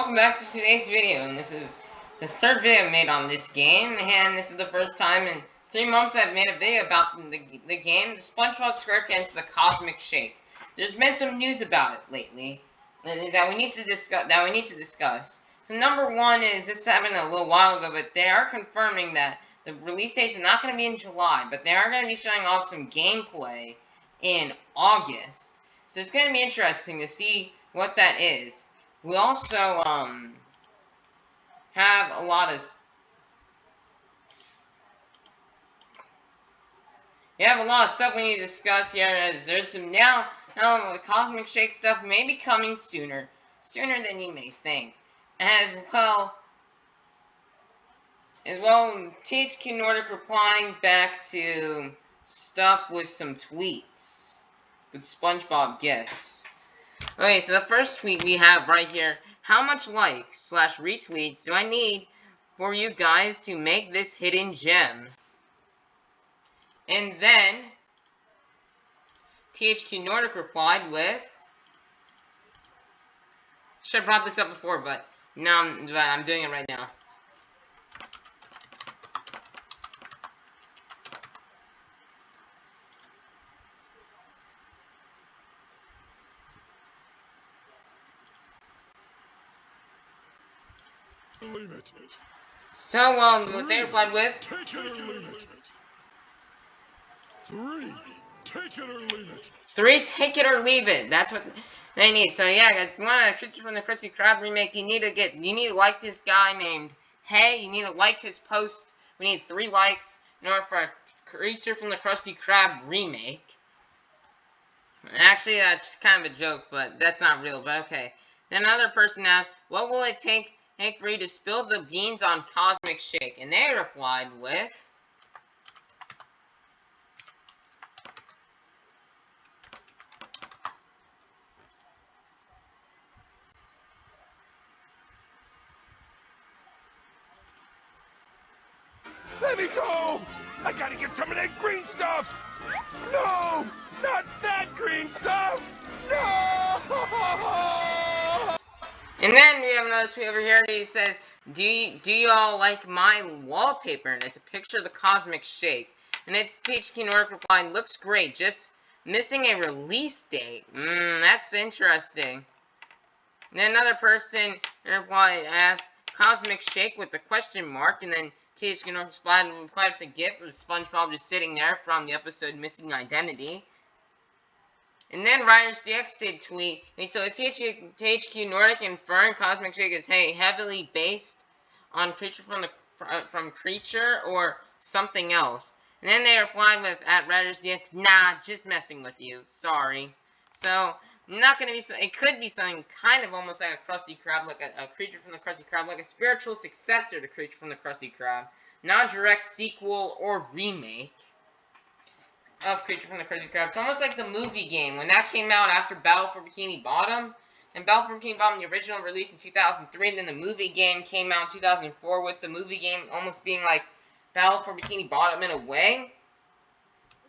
welcome back to today's video, and this is the third video I've made on this game, and this is the first time in 3 months I've made a video about the game, the SpongeBob SquarePants The Cosmic Shake. There's been some news about it lately that we need to discuss. So number one is, this happened a little while ago, but they are confirming that the release dates are not going to be in July, but they are going to be showing off some gameplay in August. So it's going to be interesting to see what that is. We also, have a lot of... stuff we need to discuss here, as there's some now the Cosmic Shake stuff may be coming sooner than you may think. As well, THQ Nordic replying back to stuff with some tweets with SpongeBob gifts. Okay, so the first tweet we have right here: how much likes / retweets do I need for you guys to make this hidden gem? And then THQ Nordic replied with, should have brought this up before, but now I'm doing it right now. Leave it. So, what they replied with, Take it or leave it. 3, take it or leave it. 3, take it or leave it. That's what they need. So yeah, guys, if you want a Creature from the Krusty Krab remake, you need to like this guy named Hey. You need to like his post. We need 3 likes in order for a Creature from the Krusty Krab remake. Actually, that's kind of a joke, but that's not real, but okay. Then another person asked, what will it take for you to spill the beans on Cosmic Shake? And they replied with, Let me go! I gotta get some of that green stuff! No! Not that green stuff! No! And then we have another tweet over here. He says, do you all like my wallpaper? And it's a picture of the Cosmic Shake. And it's THQ Nordic replying, looks great, just missing a release date. That's interesting. And then another person replied, asked, Cosmic Shake with the question mark. And then THQ Nordic replied with the gif of SpongeBob just sitting there from the episode Missing Identity. And then Riders DX did tweet, so it's THQ Nordic inferring Cosmic Shake is heavily based on Creature from Creature or something else. And then they replied with, at Riders DX, nah, just messing with you, sorry. So, not gonna be, it could be something kind of almost like a Krusty Krab, like a Creature from the Krusty Krab, like a spiritual successor to Creature from the Krusty Krab. Not a direct sequel or remake of Creature from the Krusty Krab. It's almost like the movie game. When that came out after Battle for Bikini Bottom, and Battle for Bikini Bottom, the original release in 2003, and then the movie game came out in 2004, with the movie game almost being like Battle for Bikini Bottom in a way.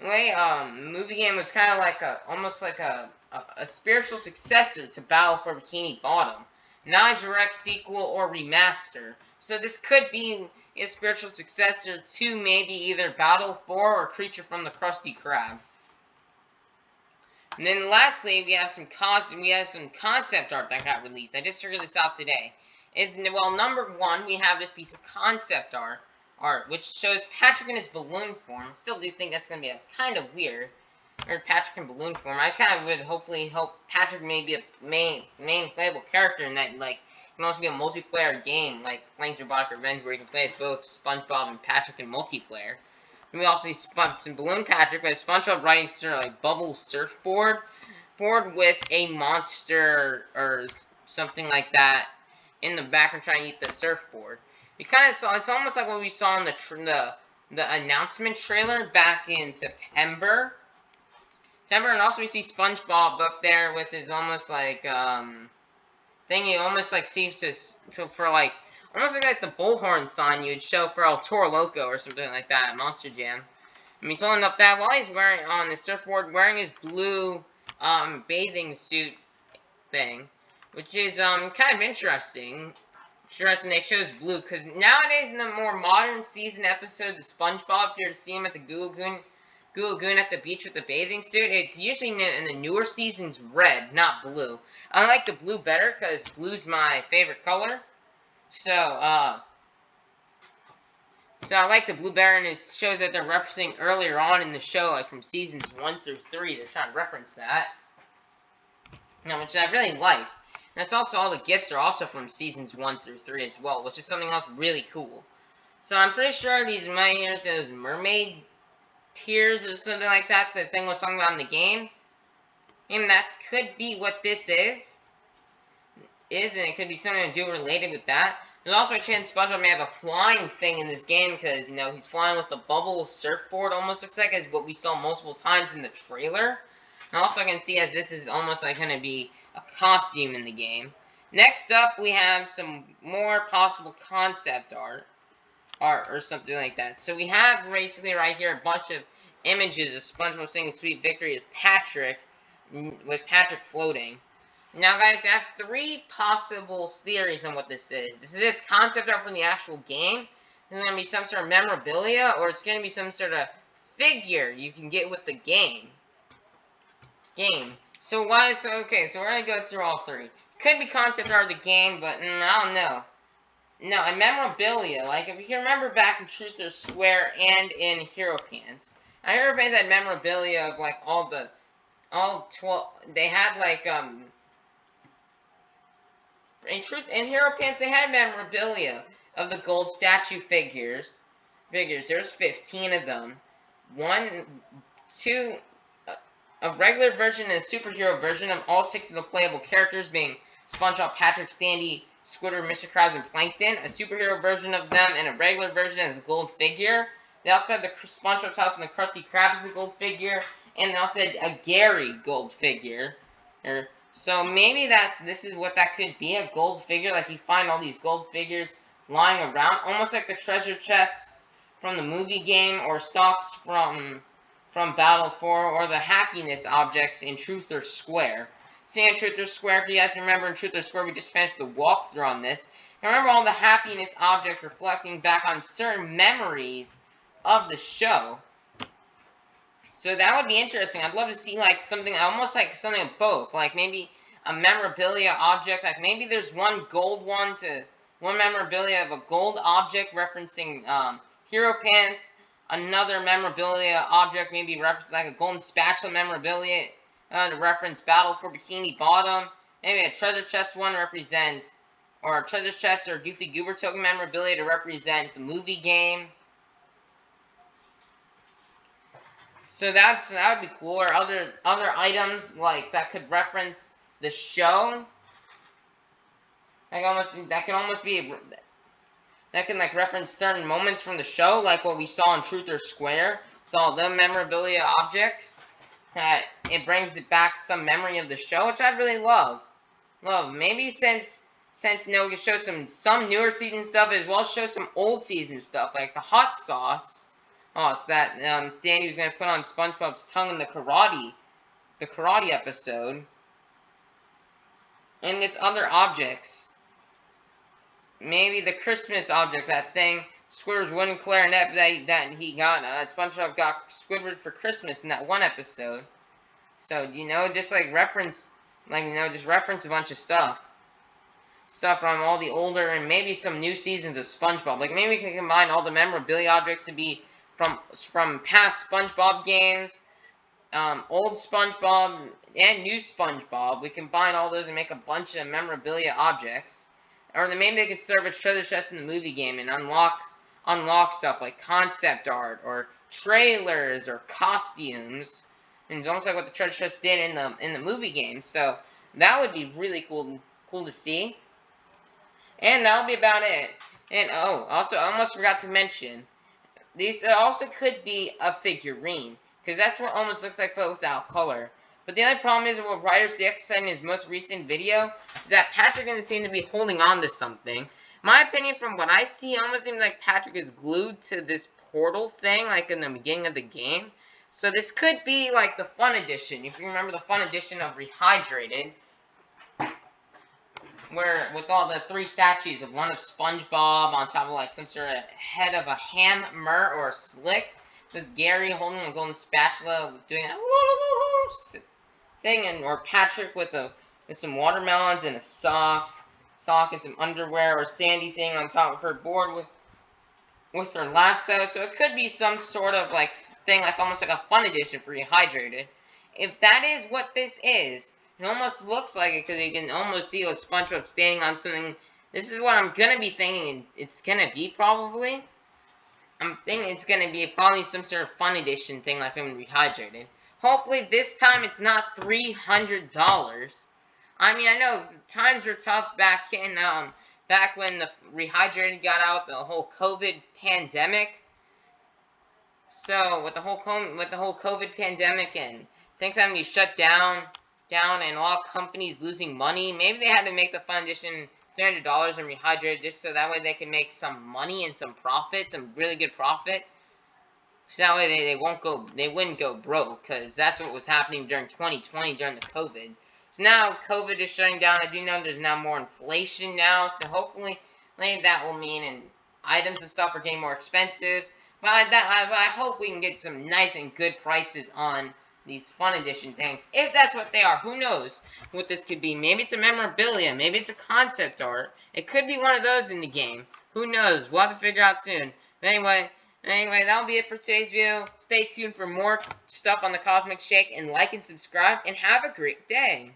The movie game was kind of like almost like a spiritual successor to Battle for Bikini Bottom. Not a direct sequel or remaster. So this could be a spiritual successor to maybe either Battle for or Creature from the Krusty Krab. And then lastly, we have some concept art that got released. I just figured this out today. Number one, we have this piece of concept art which shows Patrick in his balloon form. I still do think that's going to be kind of weird. Or Patrick in balloon form. I kind of would hopefully hope Patrick may be a main playable character in that, like, it can also be a multiplayer game, like Planes Robotic Revenge, where you can play as both SpongeBob and Patrick in multiplayer. And we also see some Balloon Patrick with SpongeBob riding like bubble surfboard with a monster or something like that in the background trying to eat the surfboard. We kind of saw, it's almost like what we saw in the announcement trailer back in September. And also we see SpongeBob up there with his almost like thing you almost like seems to for like almost like the bullhorn sign you'd show for El Toro Loco or something like that at Monster Jam. And he's holding up that while he's wearing on the surfboard, wearing his blue bathing suit thing. which is kind of interesting. Interesting they chose blue, because nowadays in the more modern season episodes of SpongeBob, you're to see him at the Goo Lagoon at the beach with the bathing suit. It's usually in the newer seasons red, not blue. I like the blue better because blue's my favorite color. So I like the blue better, and it shows that they're referencing earlier on in the show, like from seasons 1 through 3. They're trying to reference that. Which I really like. That's also all the gifts are also from seasons 1 through 3 as well, which is something else really cool. So I'm pretty sure these might be those mermaid tears or something like that, the thing we're talking about in the game. And that could be what this is, and it could be something to do related with that. There's also a chance SpongeBob may have a flying thing in this game, because, you know, he's flying with the bubble surfboard, almost looks like, as what we saw multiple times in the trailer. And also I can see as this is almost like going to be a costume in the game. Next up, we have some more possible concept art or something like that. So we have basically right here a bunch of images of SpongeBob singing Sweet Victory with Patrick floating. Now guys, I have 3 possible theories on what this is. This is just concept art from the actual game. It's going to be some sort of memorabilia, or it's going to be some sort of figure you can get with the game. So we're going to go through all 3. Could be concept art of the game, but I don't know. No, a memorabilia, like if you remember back in Truth or Square and in Hero Pants. I heard that memorabilia of like all 12, they had like, in Hero Pants they had memorabilia of the gold statue figures. There's 15 of them. A regular version and a superhero version of all 6 of the playable characters, being SpongeBob, Patrick, Sandy, Squidward, Mr. Krabs, and Plankton. A superhero version of them and a regular version as a gold figure. They also had the SpongeBob's house and the Krusty Krab as a gold figure, and they also had a Gary gold figure. So maybe this is what that could be, a gold figure. Like you find all these gold figures lying around, almost like the treasure chests from the movie game, or socks from Battle 4, or the happiness objects in Truth or Square. See, in Truth or Square, if you guys remember, in Truth or Square, we just finished the walkthrough on this. Remember all the happiness objects reflecting back on certain memories of the show. So that would be interesting. I'd love to see like something, almost like something of both. Like maybe a memorabilia object, like maybe there's one memorabilia of a gold object referencing Hero Pants, another memorabilia object maybe reference like a golden spatula memorabilia to reference Battle for Bikini Bottom, maybe a treasure chest one or a treasure chest or Goofy Goober token memorabilia to represent the movie game. So that would be cool, or other items like that could reference the show. That can like reference certain moments from the show, like what we saw in Truth or Square with all the memorabilia objects. It brings it back some memory of the show, which I really love. Maybe since we can show some newer season stuff as well as show some old season stuff, like the hot sauce. Oh, it's that Sandy was gonna put on SpongeBob's tongue in the karate episode. And this other objects. Maybe the Christmas object, that thing, Squidward's wooden clarinet that he got, SpongeBob got Squidward for Christmas in that one episode. So, just like reference, just reference a bunch of stuff. Stuff from all the older and maybe some new seasons of SpongeBob. Like maybe we can combine all the memorabilia objects to be from past SpongeBob games, old SpongeBob and new SpongeBob. We combine all those and make a bunch of memorabilia objects. Or then maybe they could serve as treasure chests in the movie game and unlock stuff like concept art or trailers or costumes. And it's almost like what the treasure chests did in the movie game. So that would be really cool to see. And that'll be about it. And also I almost forgot to mention, these also could be a figurine, because that's what almost looks like, but without color. But the only problem is what Ryder CX said in his most recent video is that Patrick doesn't seem to be holding on to something. My opinion, from what I see, it almost seems like Patrick is glued to this portal thing, like in the beginning of the game. So this could be like the Fun Edition. If you remember the Fun Edition of Rehydrated, where with all the 3 statues of one of SpongeBob on top of like some sort of head of a hammer or a slick, with Gary holding a golden spatula doing a thing, and or Patrick with some watermelons and a sock and some underwear, or Sandy sitting on top of her board with her lasso. So it could be some sort of like thing, like almost like a fun edition for Rehydrated. If that is what this is, it almost looks like it, because you can almost see a SpongeBob standing on something. This is what I'm gonna be thinking it's gonna be, probably. I'm thinking it's gonna be probably some sort of fun edition thing, like I'm Rehydrated. Hopefully this time it's not $300. I mean, I know times were tough back when the Rehydrated got out, the whole COVID pandemic. So with the whole COVID pandemic and things having to be shut down, and a lot of companies losing money, maybe they had to make the fun edition $300 and Rehydrated, just so that way they can make some money and some profit, some really good profit. So that way they wouldn't go broke, because that's what was happening during 2020 during the COVID. So now COVID is shutting down. I do know there's now more inflation now, so hopefully that will mean and items and stuff are getting more expensive. But I hope we can get some nice and good prices on these fun edition things. If that's what they are, who knows what this could be. Maybe it's a memorabilia, maybe it's a concept art. It could be one of those in the game. Who knows? We'll have to figure out soon. But anyway, that'll be it for today's video. Stay tuned for more stuff on the Cosmic Shake, and like and subscribe, and have a great day.